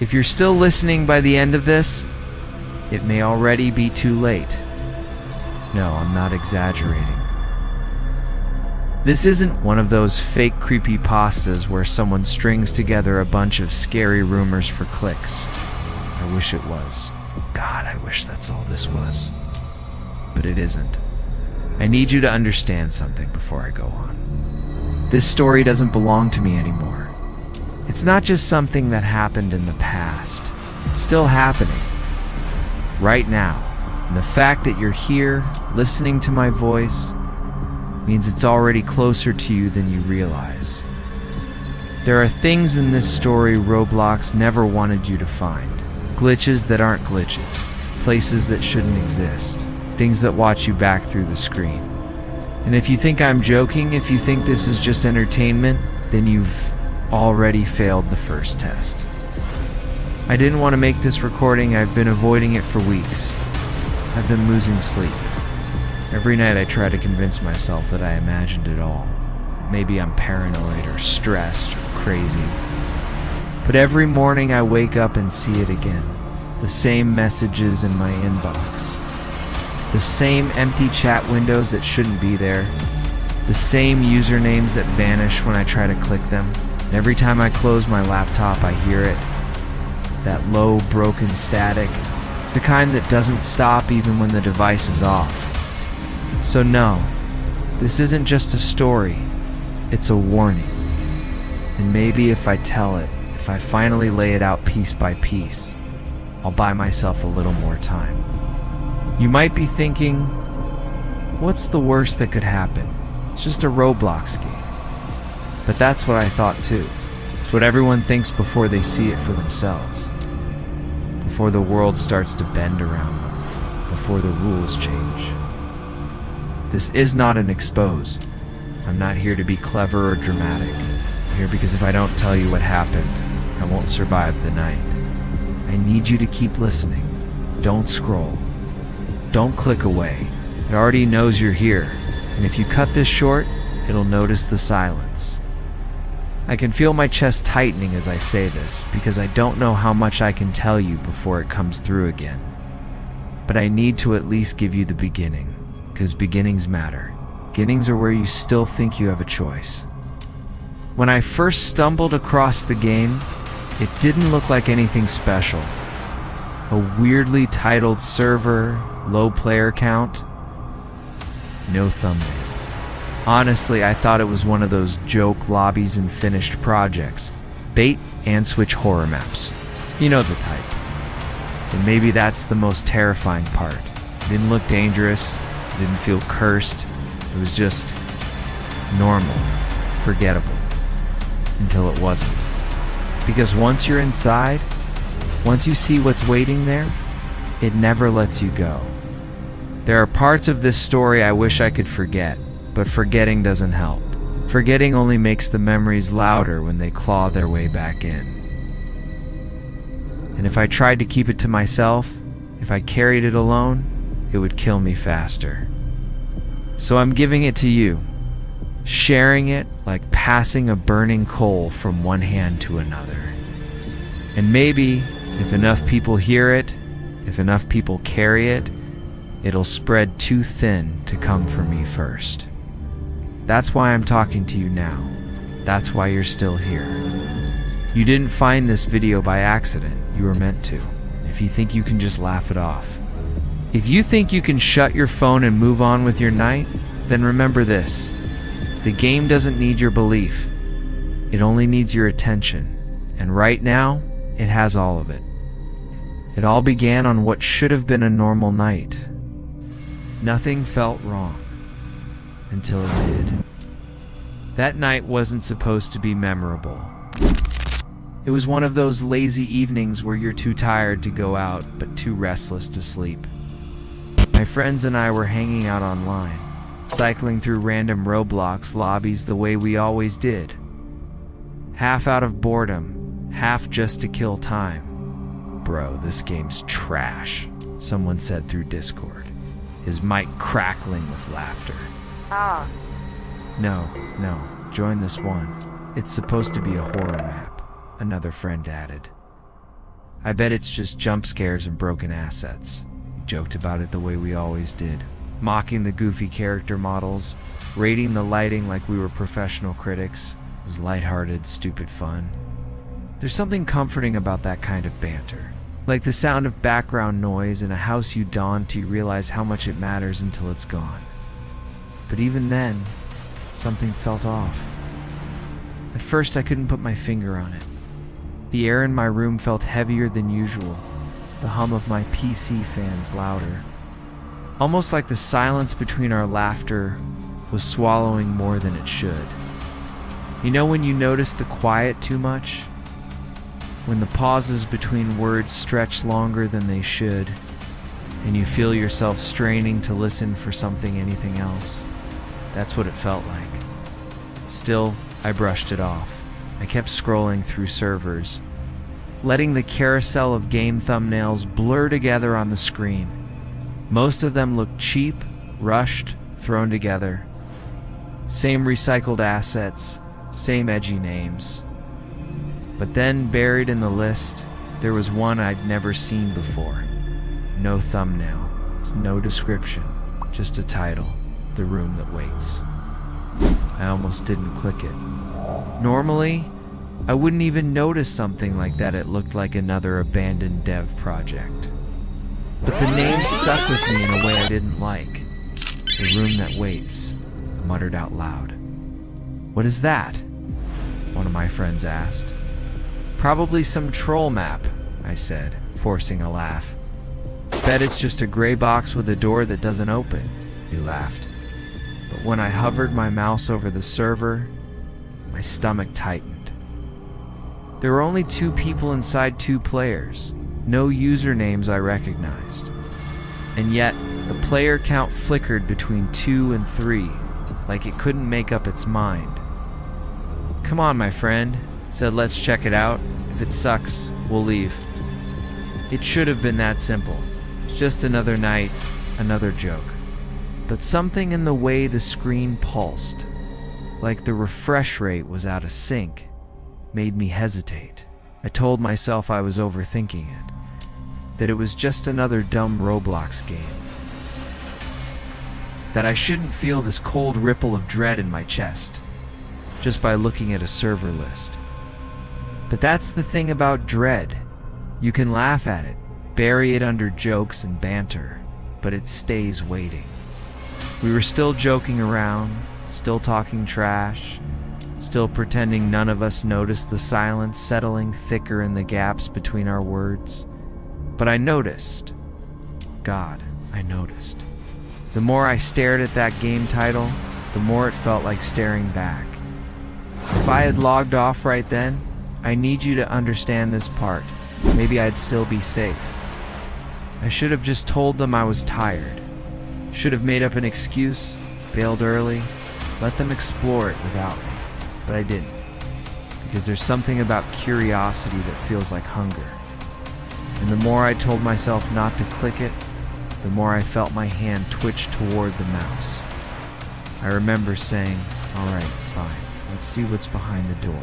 If you're still listening by the end of this, it may already be too late. No, I'm not exaggerating. This isn't one of those fake creepypastas where someone strings together a bunch of scary rumors for clicks. I wish it was. God, I wish that's all this was. But it isn't. I need you to understand something before I go on. This story doesn't belong to me anymore. It's not just something that happened in the past. It's still happening. Right now. And the fact that you're here, listening to my voice, means it's already closer to you than you realize. There are things in this story Roblox never wanted you to find. Glitches that aren't glitches. Places that shouldn't exist. Things that watch you back through the screen. And if you think I'm joking, if you think this is just entertainment, then you've already failed the first test. I didn't want to make this recording. I've been avoiding it for weeks. I've been losing sleep. Every night I try to convince myself that I imagined it all. Maybe I'm paranoid or stressed or crazy. But every morning I wake up and see it again. The same messages in my inbox. The same empty chat windows that shouldn't be there. The same usernames that vanish when I try to click them. And every time I close my laptop I hear it. That low, broken static. It's the kind that doesn't stop even when the device is off. So no, this isn't just a story, it's a warning. And maybe if I tell it, if I finally lay it out piece by piece, I'll buy myself a little more time. You might be thinking, what's the worst that could happen? It's just a Roblox game. But that's what I thought too. It's what everyone thinks before they see it for themselves. Before the world starts to bend around them. Before the rules change. This is not an expose. I'm not here to be clever or dramatic. I'm here because if I don't tell you what happened, I won't survive the night. I need you to keep listening. Don't scroll. Don't click away. It already knows you're here. And if you cut this short, it'll notice the silence. I can feel my chest tightening as I say this, because I don't know how much I can tell you before it comes through again. But I need to at least give you the beginning, because beginnings matter. Beginnings are where you still think you have a choice. When I first stumbled across the game, it didn't look like anything special. A weirdly titled server, low player count, no thumbnail. Honestly, I thought it was one of those joke lobbies and finished projects. Bait and switch horror maps. You know the type. And maybe that's the most terrifying part. It didn't look dangerous. It didn't feel cursed. It was just normal, forgettable. Until it wasn't. Because once you're inside, once you see what's waiting there, it never lets you go. There are parts of this story I wish I could forget. But forgetting doesn't help. Forgetting only makes the memories louder when they claw their way back in. And if I tried to keep it to myself, if I carried it alone, it would kill me faster. So I'm giving it to you, sharing it like passing a burning coal from one hand to another. And maybe, if enough people hear it, if enough people carry it, it'll spread too thin to come from me first. That's why I'm talking to you now. That's why you're still here. You didn't find this video by accident. You were meant to. If you think you can just laugh it off. If you think you can shut your phone and move on with your night, then remember this. The game doesn't need your belief. It only needs your attention. And right now, it has all of it. It all began on what should have been a normal night. Nothing felt wrong. Until it did. That night wasn't supposed to be memorable. It was one of those lazy evenings where you're too tired to go out, but too restless to sleep. My friends and I were hanging out online, cycling through random Roblox lobbies the way we always did. Half out of boredom, half just to kill time. Bro, this game's trash, someone said through Discord, his mic crackling with laughter. No, join this one. It's supposed to be a horror map, another friend added. I bet it's just jump scares and broken assets. We joked about it the way we always did, mocking the goofy character models, rating the lighting like we were professional critics. It was lighthearted, stupid fun. There's something comforting about that kind of banter. Like the sound of background noise in a house you dawn to realize how much it matters until it's gone. But even then, something felt off. At first, I couldn't put my finger on it. The air in my room felt heavier than usual, the hum of my PC fans louder. Almost like the silence between our laughter was swallowing more than it should. You know when you notice the quiet too much? When the pauses between words stretch longer than they should, and you feel yourself straining to listen for anything else? That's what it felt like. Still, I brushed it off. I kept scrolling through servers, letting the carousel of game thumbnails blur together on the screen. Most of them looked cheap, rushed, thrown together. Same recycled assets, same edgy names. But then, buried in the list, there was one I'd never seen before. No thumbnail, no description, just a title, The Room That Waits. I almost didn't click it. Normally, I wouldn't even notice something like that. It looked like another abandoned dev project. But the name stuck with me in a way I didn't like. The Room That Waits, I muttered out loud. "What is that?" one of my friends asked. "Probably some troll map," I said, forcing a laugh. "Bet it's just a gray box with a door that doesn't open," he laughed. But when I hovered my mouse over the server, my stomach tightened. There were only 2 people inside 2 players, no usernames I recognized. And yet, the player count flickered between 2 and 3, like it couldn't make up its mind. "Come on, my friend," said, "let's check it out. If it sucks, we'll leave." It should have been that simple. Just another night, another joke. But something in the way the screen pulsed, like the refresh rate was out of sync, made me hesitate. I told myself I was overthinking it, that it was just another dumb Roblox game, that I shouldn't feel this cold ripple of dread in my chest just by looking at a server list. But that's the thing about dread. You can laugh at it, bury it under jokes and banter, but it stays waiting. We were still joking around, still talking trash, still pretending none of us noticed the silence settling thicker in the gaps between our words. But I noticed. God, I noticed. The more I stared at that game title, the more it felt like staring back. If I had logged off right then, I need you to understand this part. Maybe I'd still be safe. I should have just told them I was tired. Should have made up an excuse, bailed early, let them explore it without me. But I didn't. Because there's something about curiosity that feels like hunger. And the more I told myself not to click it, the more I felt my hand twitch toward the mouse. I remember saying, "All right, fine, let's see what's behind the door."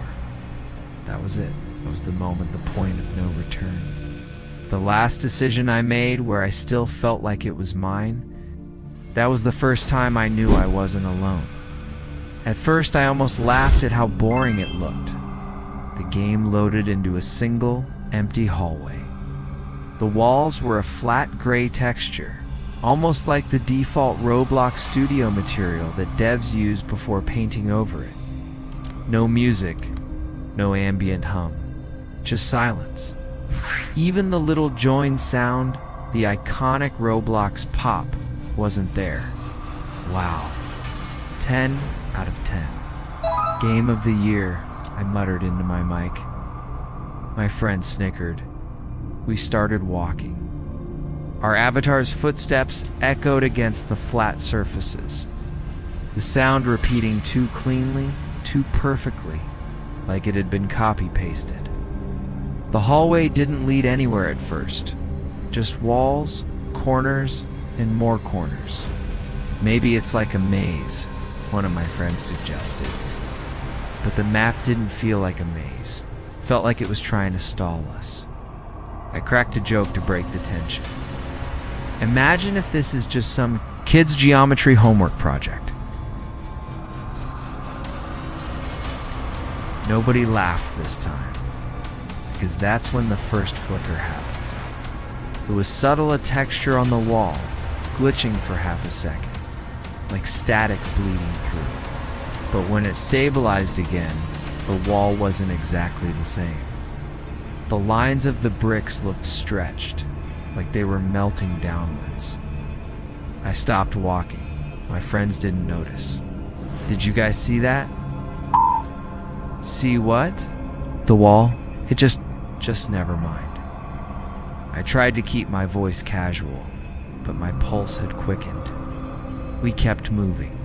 That was it. That was the moment, the point of no return. The last decision I made, where I still felt like it was mine, that was the first time I knew I wasn't alone. At first, I almost laughed at how boring it looked. The game loaded into a single, empty hallway. The walls were a flat gray texture, almost like the default Roblox studio material that devs use before painting over it. No music, no ambient hum, just silence. Even the little join sound, the iconic Roblox pop, wasn't there. Wow. 10 out of 10. Game of the year, I muttered into my mic. My friend snickered. We started walking. Our avatar's footsteps echoed against the flat surfaces, the sound repeating too cleanly, too perfectly, like it had been copy-pasted. The hallway didn't lead anywhere at first, just walls, corners, and more corners. "Maybe it's like a maze," one of my friends suggested. But the map didn't feel like a maze. It felt like it was trying to stall us. I cracked a joke to break the tension. Imagine if this is just some kid's geometry homework project. Nobody laughed this time, because that's when the first flicker happened. It was subtle, a texture on the wall, glitching for half a second, like static bleeding through. But when it stabilized again, the wall wasn't exactly the same. The lines of the bricks looked stretched, like they were melting downwards. I stopped walking. My friends didn't notice. Did you guys see that? See what? The wall? It just never mind. I tried to keep my voice casual, but my pulse had quickened. We kept moving.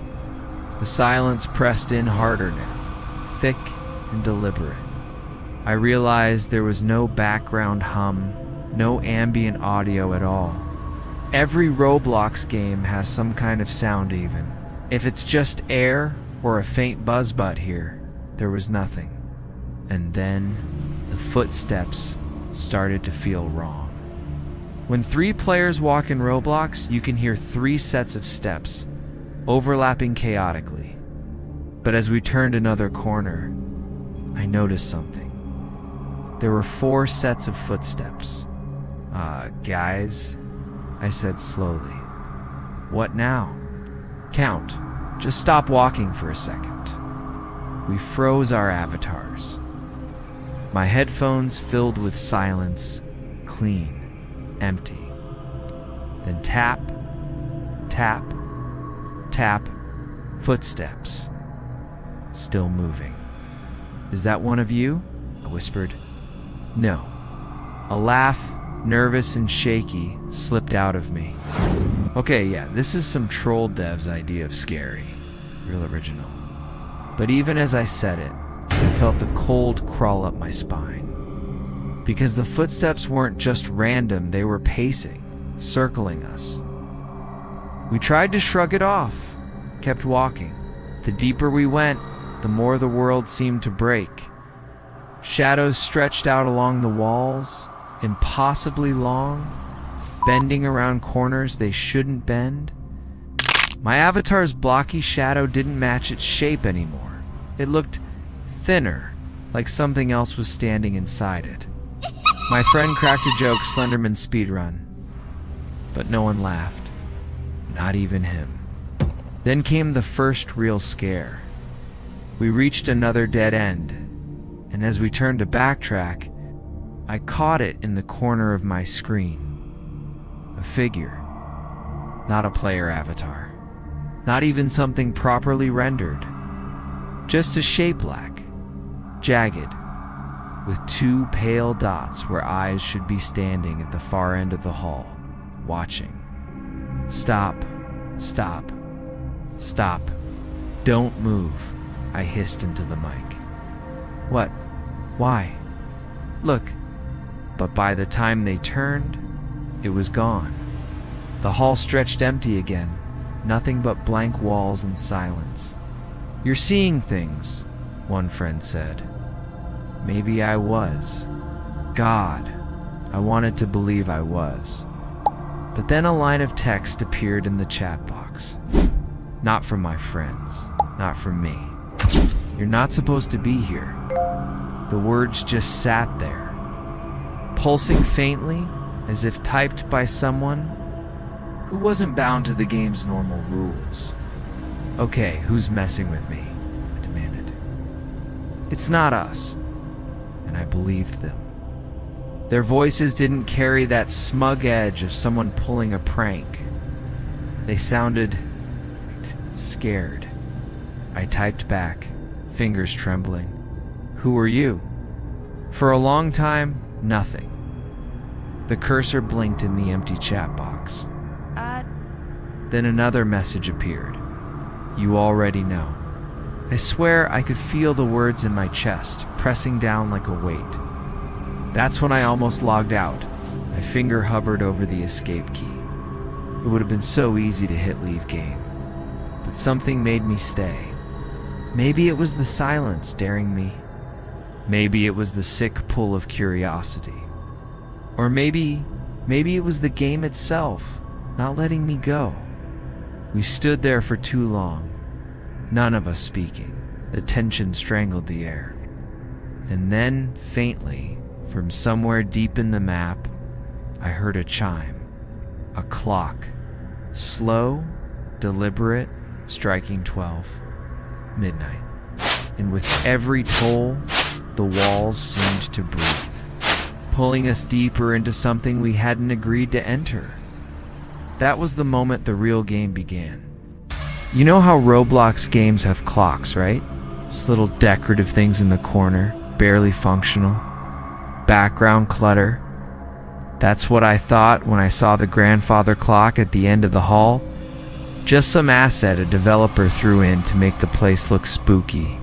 The silence pressed in harder now, thick and deliberate. I realized there was no background hum, no ambient audio at all. Every Roblox game has some kind of sound even. If it's just air or a faint buzz, but here, there was nothing. And then the footsteps started to feel wrong. When 3 players walk in Roblox, you can hear 3 sets of steps, overlapping chaotically. But as we turned another corner, I noticed something. There were 4 sets of footsteps. Guys, I said slowly. What now? Count. Just stop walking for a second. We froze our avatars. My headphones filled with silence, clean, empty. Then tap, tap, tap, footsteps. Still moving. Is that one of you? I whispered. No. A laugh, nervous and shaky, slipped out of me. Okay, yeah, this is some troll dev's idea of scary. Real original. But even as I said it, I felt the cold crawl up my spine. Because the footsteps weren't just random, they were pacing, circling us. We tried to shrug it off, kept walking. The deeper we went, the more the world seemed to break. Shadows stretched out along the walls, impossibly long, bending around corners they shouldn't bend. My avatar's blocky shadow didn't match its shape anymore. It looked thinner, like something else was standing inside it. My friend cracked a joke, Slenderman speedrun. But no one laughed. Not even him. Then came the first real scare. We reached another dead end, and as we turned to backtrack, I caught it in the corner of my screen. A figure. Not a player avatar. Not even something properly rendered. Just a shape black, jagged, with 2 pale dots where eyes should be standing at the far end of the hall, watching. Stop, stop, stop. Don't move, I hissed into the mic. What? Why? Look. But by the time they turned, it was gone. The hall stretched empty again, nothing but blank walls and silence. You're seeing things, one friend said. Maybe I was. God, I wanted to believe I was. But then a line of text appeared in the chat box. Not from my friends, not from me. You're not supposed to be here. The words just sat there, pulsing faintly, as if typed by someone who wasn't bound to the game's normal rules. Okay, who's messing with me? I demanded. It's not us. And I believed them. Their voices didn't carry that smug edge of someone pulling a prank. They sounded scared. I typed back, fingers trembling. Who are you? For a long time, nothing. The cursor blinked in the empty chat box. Then another message appeared. You already know. I swear I could feel the words in my chest, pressing down like a weight. That's when I almost logged out. My finger hovered over the escape key. It would have been so easy to hit leave game. But something made me stay. Maybe it was the silence daring me. Maybe it was the sick pull of curiosity. Or maybe it was the game itself, not letting me go. We stood there for too long, none of us speaking. The tension strangled the air. And then, faintly, from somewhere deep in the map, I heard a chime. A clock. Slow, deliberate, striking 12. Midnight. And with every toll, the walls seemed to breathe, pulling us deeper into something we hadn't agreed to enter. That was the moment the real game began. You know how Roblox games have clocks, right? Just little decorative things in the corner, barely functional. Background clutter. That's what I thought when I saw the grandfather clock at the end of the hall. Just some asset a developer threw in to make the place look spooky.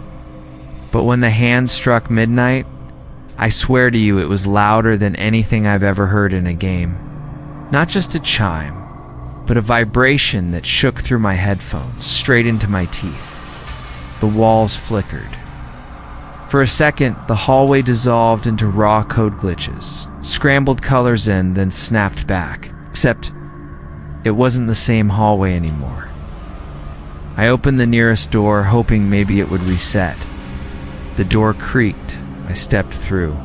But when the hand struck midnight, I swear to you it was louder than anything I've ever heard in a game. Not just a chime, but a vibration that shook through my headphones, straight into my teeth. The walls flickered. For a second, the hallway dissolved into raw code glitches, scrambled colors in, then snapped back. Except, it wasn't the same hallway anymore. I opened the nearest door, hoping maybe it would reset. The door creaked. I stepped through,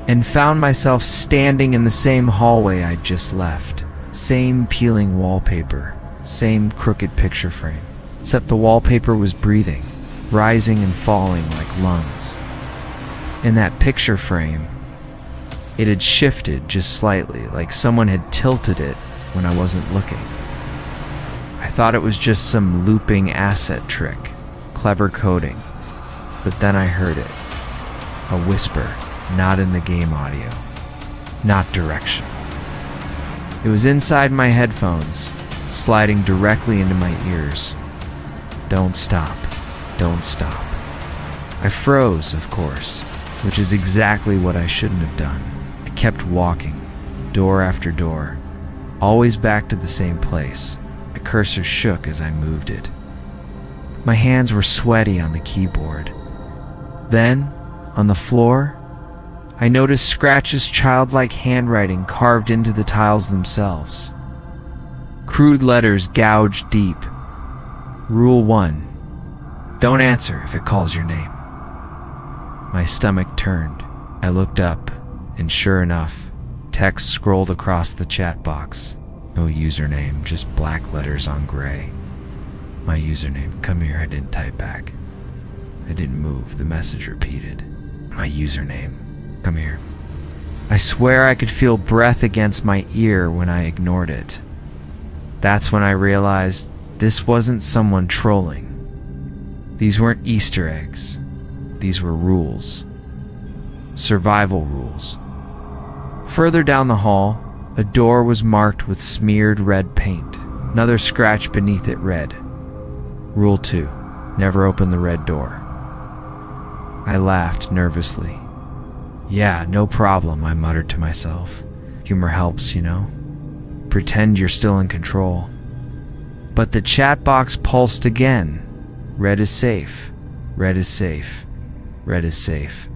and found myself standing in the same hallway I'd just left. Same peeling wallpaper, same crooked picture frame, except the wallpaper was breathing, rising and falling like lungs. In that picture frame, it had shifted just slightly, like someone had tilted it when I wasn't looking. I thought it was just some looping asset trick, clever coding, but then I heard it. A whisper, not in the game audio, not direction. It was inside my headphones, sliding directly into my ears. Don't stop. Don't stop. I froze, of course, which is exactly what I shouldn't have done. I kept walking, door after door, always back to the same place. My cursor shook as I moved it. My hands were sweaty on the keyboard. Then, on the floor, I noticed Scratch's childlike handwriting carved into the tiles themselves. Crude letters gouged deep. Rule 1. Don't answer if it calls your name. My stomach turned. I looked up, and sure enough, text scrolled across the chat box. No username, just black letters on gray. My username. Come here, I didn't type back. I didn't move. The message repeated. My username. Come here. I swear I could feel breath against my ear when I ignored it. That's when I realized this wasn't someone trolling. These weren't Easter eggs. These were rules. Survival rules. Further down the hall, a door was marked with smeared red paint. Another scratch beneath it read, Rule 2. Never open the red door. I laughed nervously. Yeah, no problem, I muttered to myself. Humor helps, you know. Pretend you're still in control. But the chat box pulsed again. Red is safe. Red is safe. Red is safe.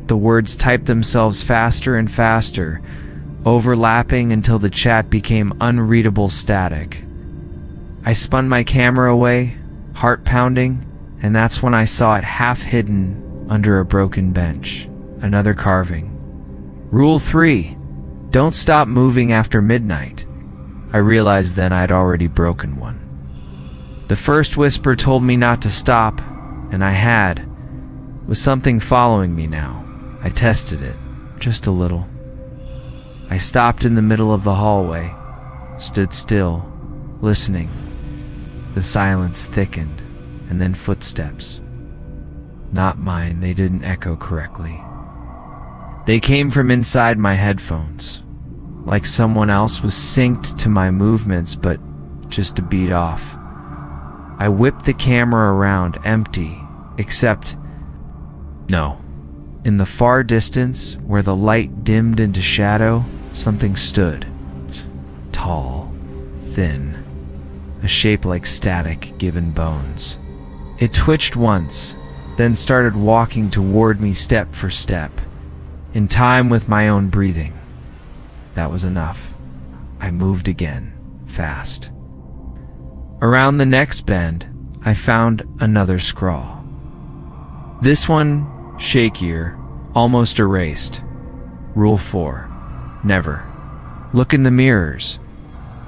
The words typed themselves faster and faster, overlapping until the chat became unreadable static. I spun my camera away, heart pounding, and that's when I saw it half hidden under a broken bench. Another carving. Rule 3. Don't stop moving after midnight. I realized then I'd already broken one. The first whisper told me not to stop, and I had. It was something following me now. I tested it, just a little. I stopped in the middle of the hallway, stood still, listening. The silence thickened, and then footsteps. Not mine, they didn't echo correctly. They came from inside my headphones, like someone else was synced to my movements, but just a beat off. I whipped the camera around, empty, except... no. In the far distance, where the light dimmed into shadow, something stood. Tall, thin, a shape like static given bones. It twitched once, then started walking toward me step for step, in time with my own breathing. That was enough. I moved again, fast. Around the next bend, I found another scrawl. This one, shakier, almost erased. Rule 4. Never. Look in the mirrors.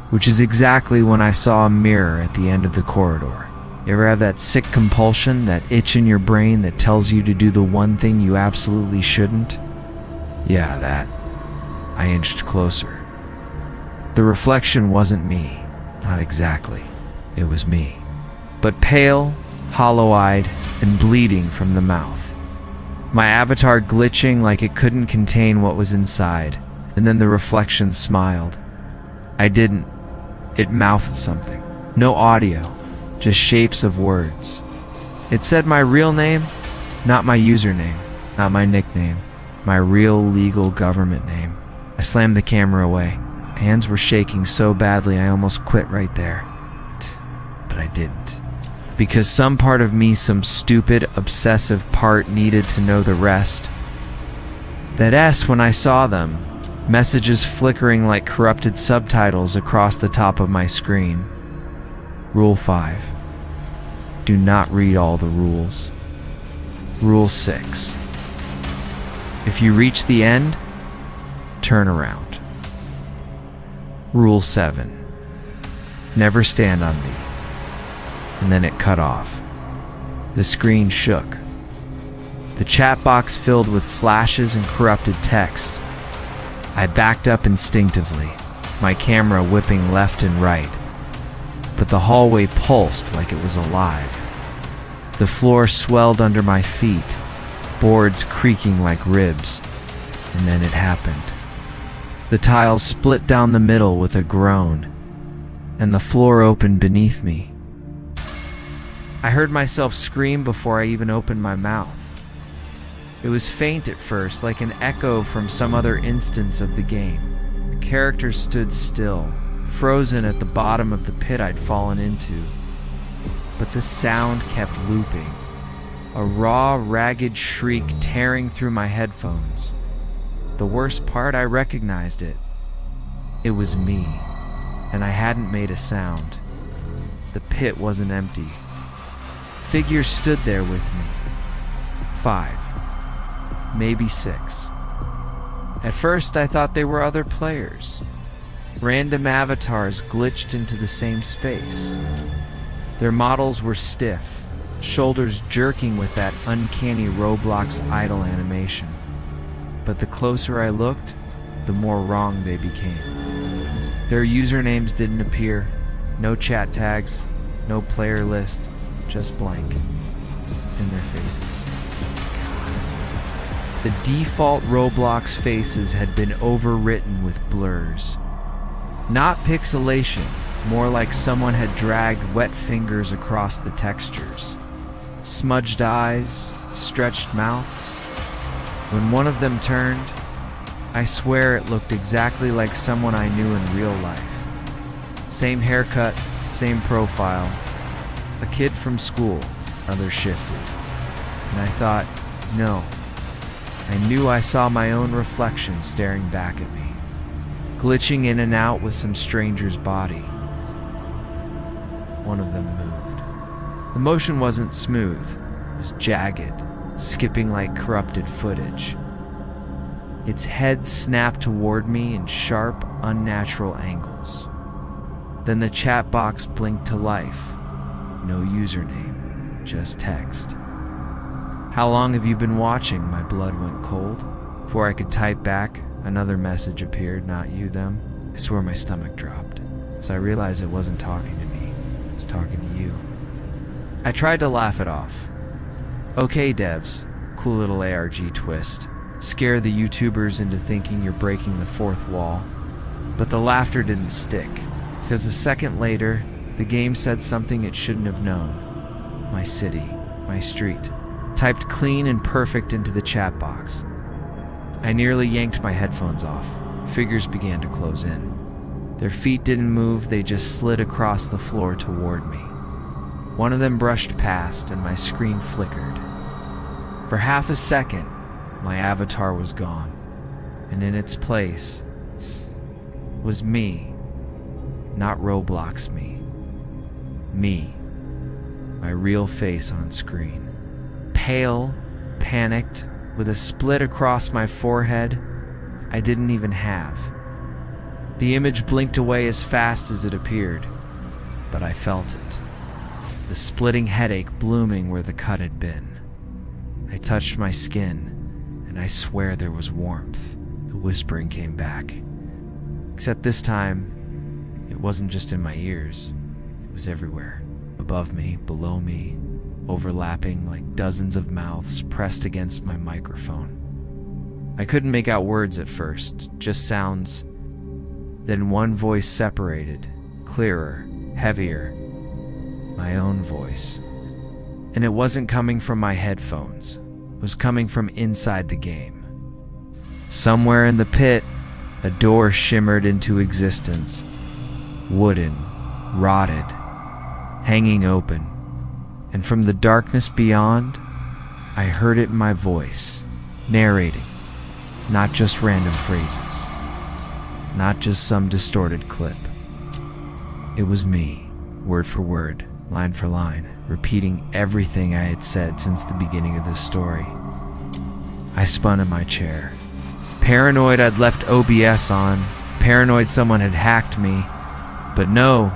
Which is exactly when I saw a mirror at the end of the corridor. You ever have that sick compulsion, that itch in your brain that tells you to do the one thing you absolutely shouldn't? Yeah, that. I inched closer. The reflection wasn't me. Not exactly. It was me. But pale, hollow-eyed, and bleeding from the mouth. My avatar glitching like it couldn't contain what was inside, and then the reflection smiled. I didn't. It mouthed something. No audio, just shapes of words. It said my real name, not my username, not my nickname, my real legal government name. I slammed the camera away. My hands were shaking so badly I almost quit right there. But I didn't. Because some part of me, some stupid, obsessive part, needed to know the rest. That S, when I saw them, messages flickering like corrupted subtitles across the top of my screen. Rule 5. Do not read all the rules. Rule 6. If you reach the end, turn around. Rule 7. Never stand on me. And then it cut off. The screen shook. The chat box filled with slashes and corrupted text. I backed up instinctively, my camera whipping left and right. But the hallway pulsed like it was alive. The floor swelled under my feet, boards creaking like ribs. And then it happened. The tiles split down the middle with a groan, and the floor opened beneath me. I heard myself scream before I even opened my mouth. It was faint at first, like an echo from some other instance of the game. The characters stood still, frozen at the bottom of the pit I'd fallen into. But the sound kept looping, a raw, ragged shriek tearing through my headphones. The worst part, I recognized it. It was me, and I hadn't made a sound. The pit wasn't empty. Figures stood there with me. 5. Maybe 6. At first, I thought they were other players. Random avatars glitched into the same space. Their models were stiff, shoulders jerking with that uncanny Roblox idle animation. But the closer I looked, the more wrong they became. Their usernames didn't appear, no chat tags, no player list, just blank in their faces. The default Roblox faces had been overwritten with blurs. Not pixelation, more like someone had dragged wet fingers across the textures. Smudged eyes, stretched mouths. When one of them turned, I swear it looked exactly like someone I knew in real life. Same haircut, same profile. A kid from school, others shifted. And I thought, no. I knew I saw my own reflection staring back at me, glitching in and out with some stranger's body. One of them moved. The motion wasn't smooth. It was jagged, skipping like corrupted footage. Its head snapped toward me in sharp, unnatural angles. Then the chat box blinked to life. No username, just text. How long have you been watching? My blood went cold. Before I could type back, another message appeared, not you, them. I swear my stomach dropped. So I realized it wasn't talking to me. It was talking to you. I tried to laugh it off. Okay, devs. Cool little ARG twist. Scare the YouTubers into thinking you're breaking the fourth wall. But the laughter didn't stick. Because a second later, the game said something it shouldn't have known. My city, my street, typed clean and perfect into the chat box. I nearly yanked my headphones off. Figures began to close in. Their feet didn't move, they just slid across the floor toward me. One of them brushed past and my screen flickered. For half a second, my avatar was gone, and in its place, was me, not Roblox me. Me, my real face on screen. Pale, panicked, with a split across my forehead I didn't even have. The image blinked away as fast as it appeared, but I felt it. The splitting headache blooming where the cut had been. I touched my skin, and I swear there was warmth. The whispering came back. Except this time, it wasn't just in my ears. It was everywhere. Above me, below me, overlapping like dozens of mouths pressed against my microphone. I couldn't make out words at first, just sounds. Then one voice separated, clearer, heavier. My own voice. And it wasn't coming from my headphones. It was coming from inside the game. Somewhere in the pit, a door shimmered into existence. Wooden, rotted, hanging open. And from the darkness beyond, I heard it in my voice, narrating, not just random phrases, not just some distorted clip. It was me, word for word, line for line, repeating everything I had said since the beginning of this story. I spun in my chair. Paranoid I'd left OBS on, paranoid someone had hacked me. But no,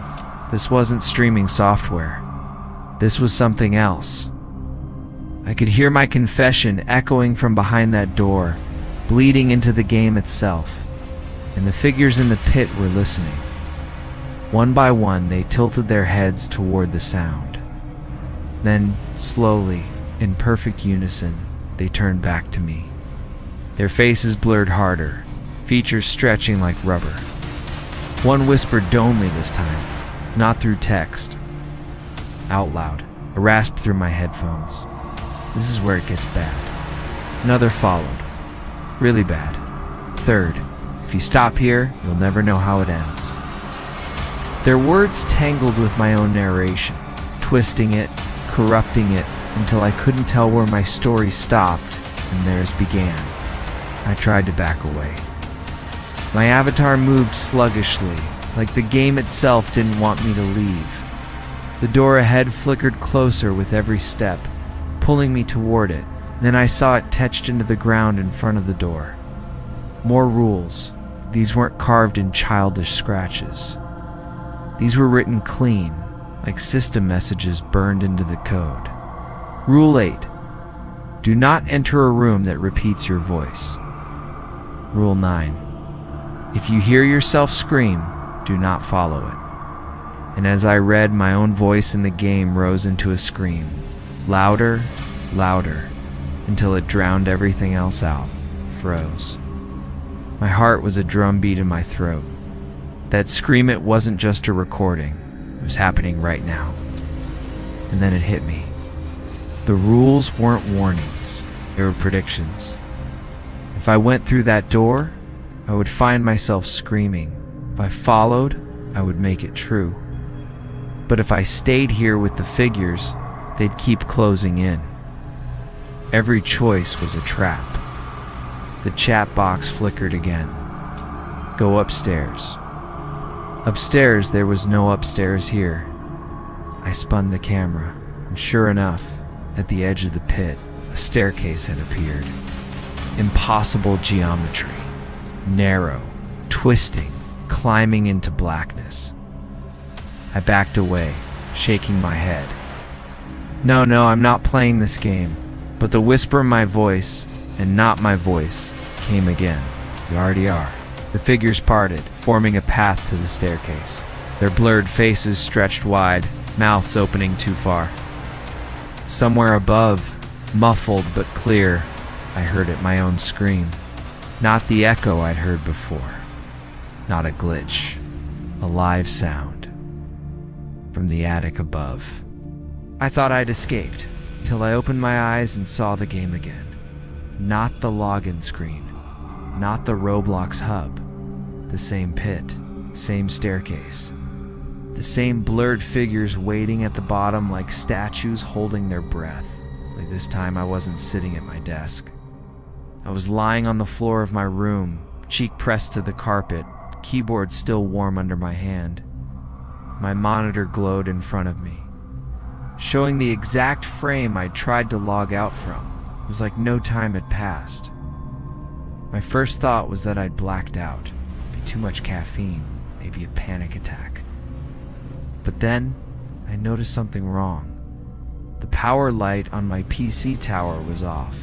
this wasn't streaming software. This was something else. I could hear my confession echoing from behind that door, bleeding into the game itself, and the figures in the pit were listening. One by one, they tilted their heads toward the sound. Then, slowly, in perfect unison, they turned back to me. Their faces blurred harder, features stretching like rubber. One whispered "Don't" this time, not through text. Out loud, a rasp through my headphones. This is where it gets bad. Another followed. Really bad. Third, if you stop here, you'll never know how it ends. Their words tangled with my own narration, twisting it, corrupting it, until I couldn't tell where my story stopped and theirs began. I tried to back away. My avatar moved sluggishly, like the game itself didn't want me to leave. The door ahead flickered closer with every step, pulling me toward it. Then I saw it etched into the ground in front of the door. More rules. These weren't carved in childish scratches. These were written clean, like system messages burned into the code. Rule 8. Do not enter a room that repeats your voice. Rule 9. If you hear yourself scream, do not follow it. And as I read, my own voice in the game rose into a scream. Louder, louder, until it drowned everything else out, froze. My heart was a drumbeat in my throat. That scream, it wasn't just a recording. It was happening right now. And then it hit me. The rules weren't warnings. They were predictions. If I went through that door, I would find myself screaming. If I followed, I would make it true. But if I stayed here with the figures, they'd keep closing in. Every choice was a trap. The chat box flickered again. Go upstairs. Upstairs, there was no upstairs here. I spun the camera, and sure enough, at the edge of the pit, a staircase had appeared. Impossible geometry. Narrow, twisting, climbing into blackness. I backed away, shaking my head. No, I'm not playing this game. But the whisper in my voice, and not my voice, came again. You already are. The figures parted, forming a path to the staircase. Their blurred faces stretched wide, mouths opening too far. Somewhere above, muffled but clear, I heard it, my own scream. Not the echo I'd heard before. Not a glitch. A live sound. From the attic above. I thought I'd escaped, till I opened my eyes and saw the game again. Not the login screen. Not the Roblox hub. The same pit. Same staircase. The same blurred figures waiting at the bottom like statues holding their breath. Only this time I wasn't sitting at my desk. I was lying on the floor of my room, cheek pressed to the carpet, keyboard still warm under my hand. My monitor glowed in front of me, showing the exact frame I'd tried to log out from. It was like no time had passed. My first thought was that I'd blacked out. Too much caffeine, maybe a panic attack. But then, I noticed something wrong. The power light on my PC tower was off,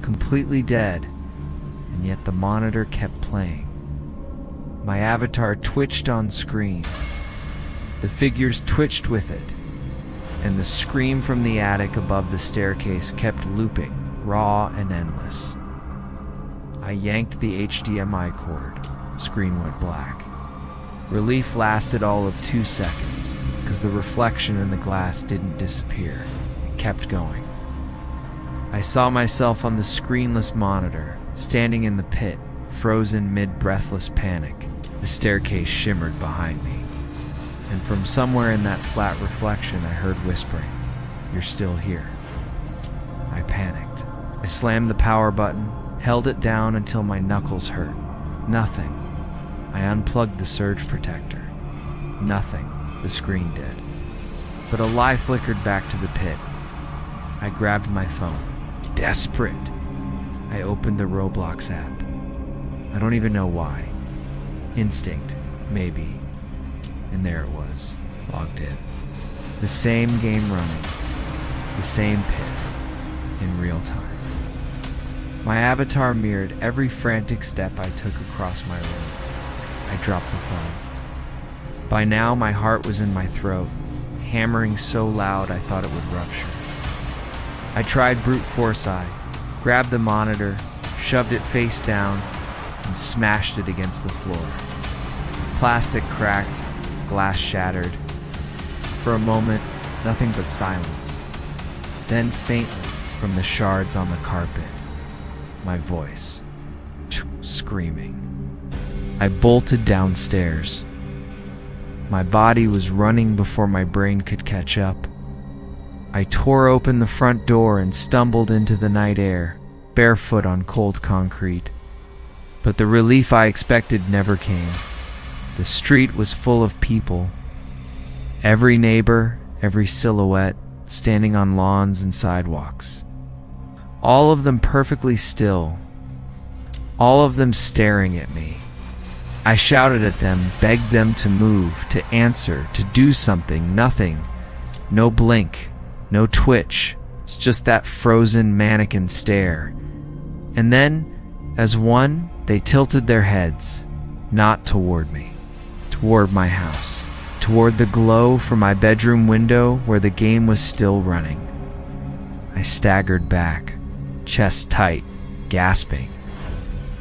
completely dead, and yet the monitor kept playing. My avatar twitched on screen. The figures twitched with it, and the scream from the attic above the staircase kept looping, raw and endless. I yanked the HDMI cord. Screen went black. Relief lasted all of 2 seconds, because the reflection in the glass didn't disappear. It kept going. I saw myself on the screenless monitor, standing in the pit, frozen mid-breathless panic. The staircase shimmered behind me, and from somewhere in that flat reflection I heard whispering, "You're still here." I panicked. I slammed the power button, held it down until my knuckles hurt. Nothing. I unplugged the surge protector. Nothing. The screen did. But a light flickered back to the pit. I grabbed my phone. Desperate. I opened the Roblox app. I don't even know why. Instinct, maybe. And there it was, logged in. The same game running. The same pit. In real time. My avatar mirrored every frantic step I took across my room. I dropped the phone. By now, my heart was in my throat, hammering so loud I thought it would rupture. I tried brute force grabbed the monitor, shoved it face down, and smashed it against the floor. Plastic cracked, glass shattered. For a moment, nothing but silence. Then faintly, from the shards on the carpet, my voice, screaming. I bolted downstairs. My body was running before my brain could catch up. I tore open the front door and stumbled into the night air, barefoot on cold concrete. But the relief I expected never came. The street was full of people. Every neighbor, every silhouette, standing on lawns and sidewalks. All of them perfectly still. All of them staring at me. I shouted at them, begged them to move, to answer, to do something. Nothing. No blink. No twitch. It's just that frozen mannequin stare. And then, as one, they tilted their heads, not toward me, toward my house, toward the glow from my bedroom window where the game was still running. I staggered back, chest tight, gasping.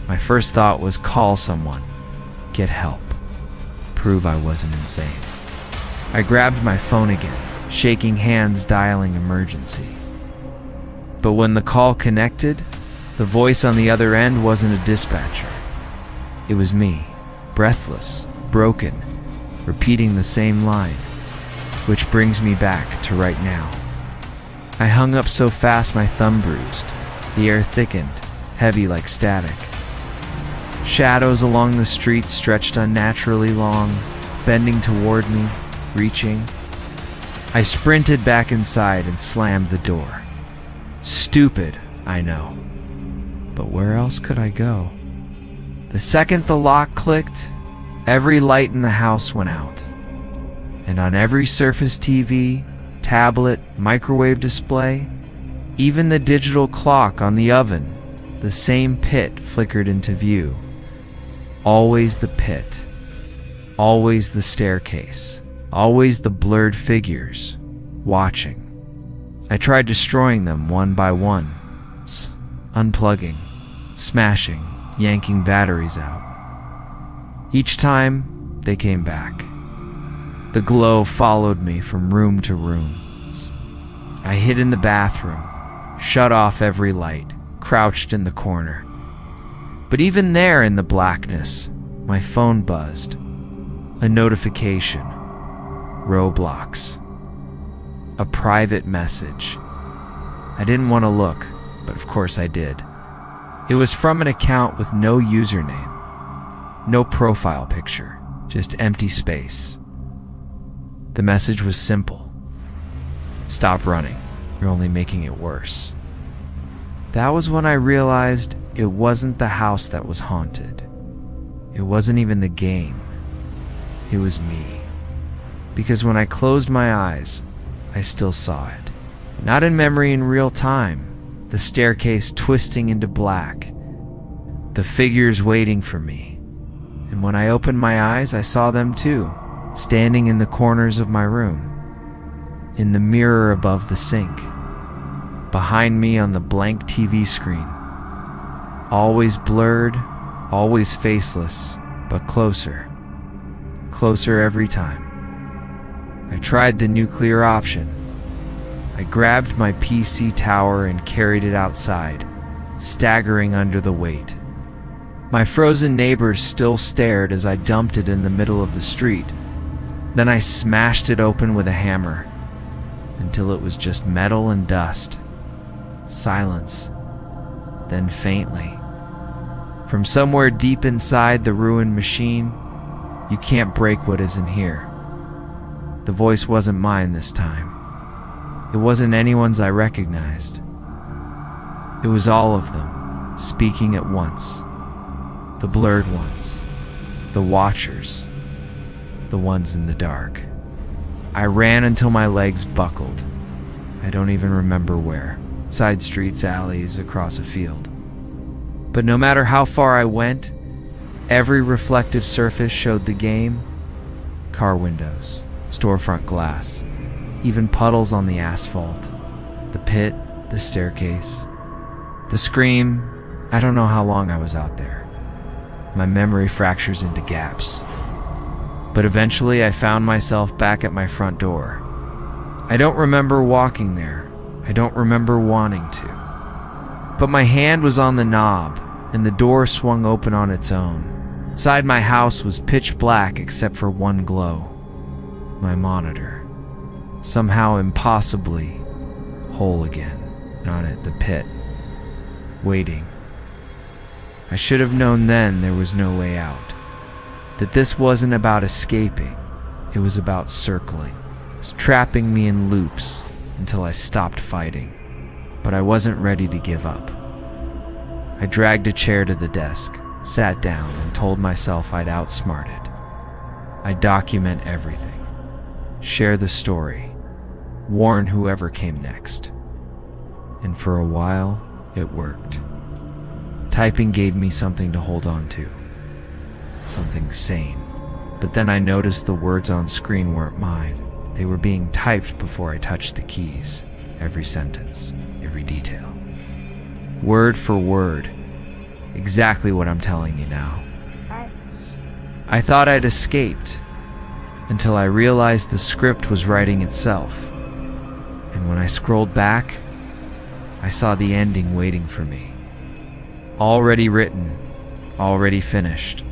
My first thought was call someone. Get help. Prove I wasn't insane. I grabbed my phone again, shaking hands dialing emergency. But when the call connected, the voice on the other end wasn't a dispatcher. It was me, breathless, broken, repeating the same line, which brings me back to right now. I hung up so fast my thumb bruised. The air thickened, heavy like static. Shadows along the street stretched unnaturally long, bending toward me, reaching. I sprinted back inside and slammed the door. Stupid, I know. But where else could I go? The second the lock clicked, every light in the house went out. And on every Surface TV, tablet, microwave display, even the digital clock on the oven, the same pit flickered into view. Always the pit. Always the staircase. Always the blurred figures, watching. I tried destroying them one by one, unplugging, smashing, yanking batteries out. Each time, they came back. The glow followed me from room to room. I hid in the bathroom, shut off every light, crouched in the corner. But even there in the blackness, my phone buzzed. A notification. Roblox. A private message. I didn't want to look, but of course I did. It was from an account with no username. No profile picture, just empty space. The message was simple. Stop running. You're only making it worse. That was when I realized it wasn't the house that was haunted. It wasn't even the game. It was me. Because when I closed my eyes, I still saw it. Not in memory, in real time. The staircase twisting into black. The figures waiting for me. And when I opened my eyes, I saw them too, standing in the corners of my room, in the mirror above the sink, behind me on the blank TV screen. Always blurred, always faceless, but closer. Closer every time. I tried the nuclear option. I grabbed my PC tower and carried it outside, staggering under the weight. My frozen neighbors still stared as I dumped it in the middle of the street. Then I smashed it open with a hammer, until it was just metal and dust. Silence. Then faintly, from somewhere deep inside the ruined machine, "You can't break what isn't here." The voice wasn't mine this time. It wasn't anyone's I recognized. It was all of them, speaking at once. The blurred ones, the watchers, the ones in the dark. I ran until my legs buckled. I don't even remember where. Side streets, alleys, across a field. But no matter how far I went, every reflective surface showed the game. Car windows, storefront glass, even puddles on the asphalt. The pit, the staircase, the scream. I don't know how long I was out there. My memory fractures into gaps. But eventually I found myself back at my front door. I don't remember walking there. I don't remember wanting to. But my hand was on the knob, and the door swung open on its own. Inside my house was pitch black except for one glow. My monitor. Somehow impossibly whole again. And on it, the pit. Waiting. I should have known then there was no way out. That this wasn't about escaping. It was about circling. It was trapping me in loops until I stopped fighting. But I wasn't ready to give up. I dragged a chair to the desk, sat down, and told myself I'd outsmart it. I'd document everything. Share the story. Warn whoever came next. And for a while, it worked. Typing gave me something to hold on to. Something sane. But then I noticed the words on screen weren't mine. They were being typed before I touched the keys. Every sentence, every detail. Word for word. Exactly what I'm telling you now. I thought I'd escaped, until I realized the script was writing itself. And when I scrolled back, I saw the ending waiting for me. Already written, already finished.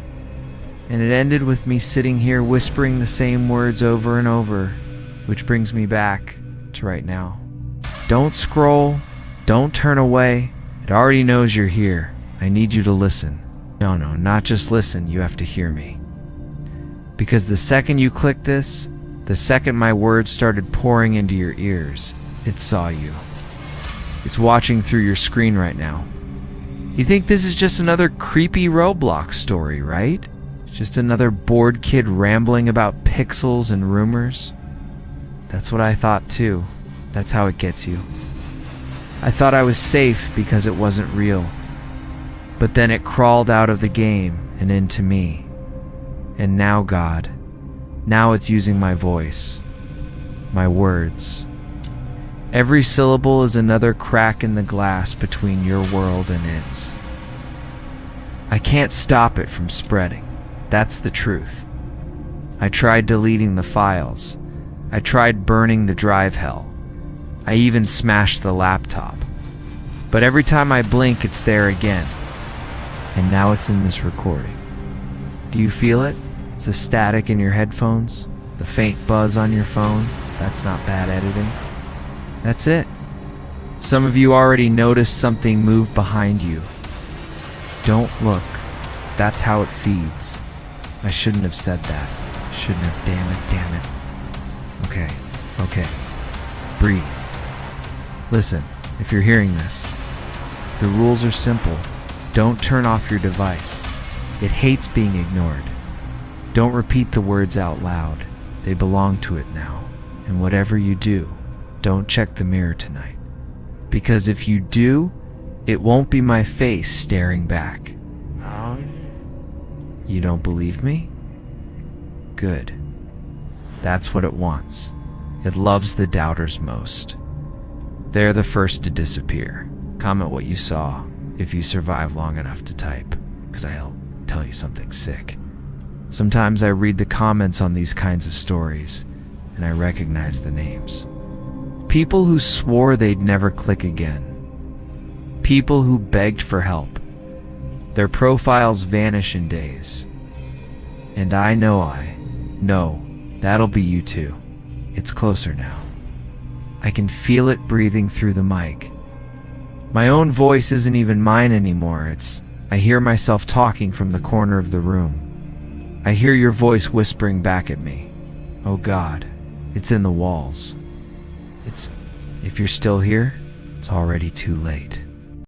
And it ended with me sitting here whispering the same words over and over, which brings me back to right now. Don't scroll, don't turn away. It already knows you're here. I need you to listen. No, not just listen, you have to hear me. Because the second you click this, the second my words started pouring into your ears, it saw you. It's watching through your screen right now. You think this is just another creepy Roblox story, right? Just another bored kid rambling about pixels and rumors? That's what I thought too. That's how it gets you. I thought I was safe because it wasn't real. But then it crawled out of the game and into me. And now, God, now it's using my voice, my words. Every syllable is another crack in the glass between your world and its. I can't stop it from spreading. That's the truth. I tried deleting the files. I tried burning the drive hell. I even smashed the laptop. But every time I blink, it's there again. And now it's in this recording. Do you feel it? It's the static in your headphones, the faint buzz on your phone. That's not bad editing. That's it. Some of you already noticed something move behind you. Don't look. That's how it feeds. I shouldn't have said that. Shouldn't have, damn it. Okay. Breathe. Listen, if you're hearing this, the rules are simple. Don't turn off your device. It hates being ignored. Don't repeat the words out loud. They belong to it now. And whatever you do, don't check the mirror tonight. Because if you do, it won't be my face staring back. You don't believe me? Good. That's what it wants. It loves the doubters most. They're the first to disappear. Comment what you saw if you survive long enough to type, because I'll tell you something sick. Sometimes I read the comments on these kinds of stories, and I recognize the names. People who swore they'd never click again. People who begged for help. Their profiles vanish in days. And I know that'll be you too. It's closer now. I can feel it breathing through the mic. My own voice isn't even mine anymore. I hear myself talking from the corner of the room. I hear your voice whispering back at me. Oh God, it's in the walls. If you're still here, it's already too late.